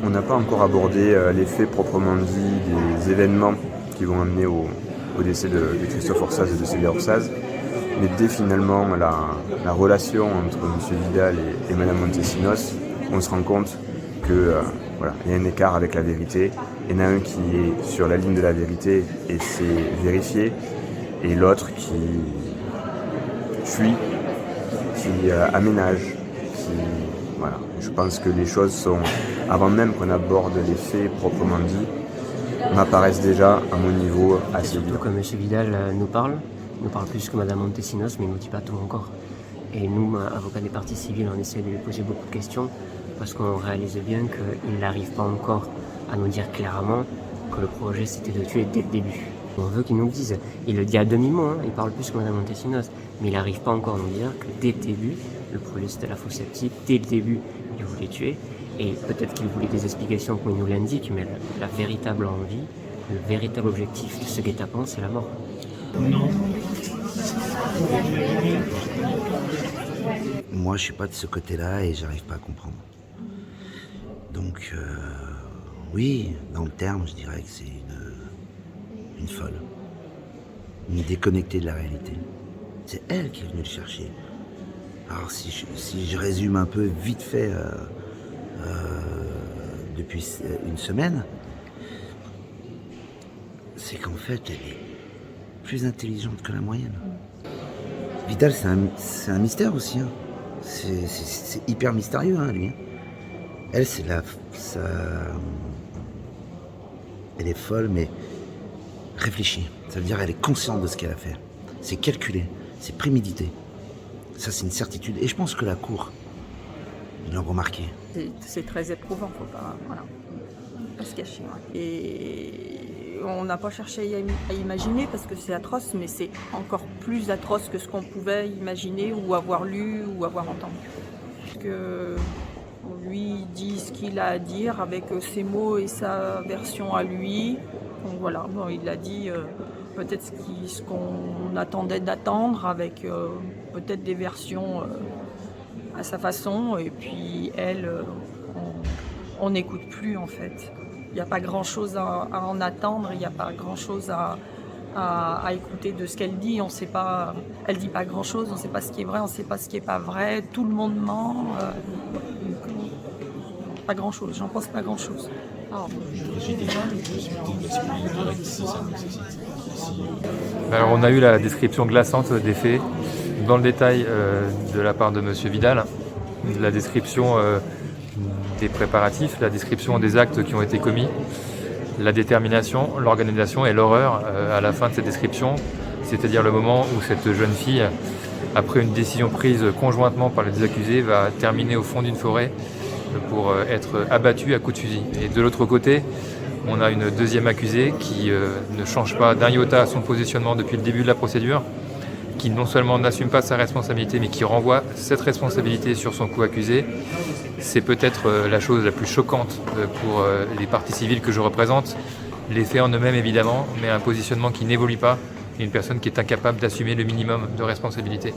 On n'a pas encore abordé les faits proprement dit des événements qui vont amener au décès de Christophe Orsaz et de Célia Orsaz. Mais dès finalement la relation entre M. Vidal et Mme Montesinos, on se rend compte que il y a un écart avec la vérité. Il y en a un qui est sur la ligne de la vérité et c'est vérifié, et l'autre qui fuit, qui aménage. Je pense que les choses sont, avant même qu'on aborde les faits proprement dit, m'apparaissent déjà à mon niveau assez surtout que M. Vidal nous parle plus que Mme Montesinos, mais il ne nous dit pas tout encore. Et nous, avocats des parties civiles, on essaie de lui poser beaucoup de questions parce qu'on réalise bien qu'il n'arrive pas encore à nous dire clairement que le projet c'était de tuer dès le début. On veut qu'il nous le dise. Il le dit à demi-mot, il parle plus que Mme Montesinos, mais il n'arrive pas encore à nous dire que dès le début, le projet c'était la fosse septique, dès le début, il voulait tuer. Et peut-être qu'il voulait des explications comme il nous l'indique, mais la véritable envie, le véritable objectif de ce guet-apens, c'est la mort. Non. Moi, je suis pas de ce côté-là et j'arrive pas à comprendre. Donc, oui, dans le terme, je dirais que c'est une folle. Une déconnectée de la réalité. C'est elle qui est venue le chercher. Alors, si je résume un peu vite fait depuis une semaine, c'est qu'en fait, elle est plus intelligente que la moyenne. Vidal, c'est un mystère aussi. C'est hyper mystérieux, lui. Elle, elle est folle, mais réfléchie. Ça veut dire qu'elle est consciente de ce qu'elle a fait. C'est calculé, c'est prémédité. Ça, c'est une certitude. Et je pense que la Cour, ils l'ont remarqué. C'est très éprouvant, faut pas se cacher. Et on n'a pas cherché à imaginer parce que c'est atroce, mais c'est encore plus atroce que ce qu'on pouvait imaginer ou avoir lu ou avoir entendu. Que lui dit ce qu'il a à dire avec ses mots et sa version à lui. Donc voilà, il a dit peut-être ce qu'on attendait d'attendre avec peut-être des versions à sa façon. Et puis elle, on n'écoute plus en fait. Il n'y a pas grand-chose à en attendre, il n'y a pas grand-chose à écouter de ce qu'elle dit. On sait pas, elle ne dit pas grand-chose, on ne sait pas ce qui est vrai, on ne sait pas ce qui n'est pas vrai. Tout le monde ment. Pas grand-chose, j'en pense pas grand-chose. Alors on a eu la description glaçante des faits, dans le détail de la part de M. Vidal, la description des préparatifs, la description des actes qui ont été commis, la détermination, l'organisation et l'horreur à la fin de cette description, c'est-à-dire le moment où cette jeune fille, après une décision prise conjointement par les deux accusés, va terminer au fond d'une forêt pour être abattue à coups de fusil. Et de l'autre côté, on a une deuxième accusée qui ne change pas d'un iota son positionnement depuis le début de la procédure, qui non seulement n'assume pas sa responsabilité, mais qui renvoie cette responsabilité sur son co-accusé. C'est peut-être la chose la plus choquante pour les parties civiles que je représente. Les faits en eux-mêmes, évidemment, mais un positionnement qui n'évolue pas et une personne qui est incapable d'assumer le minimum de responsabilité.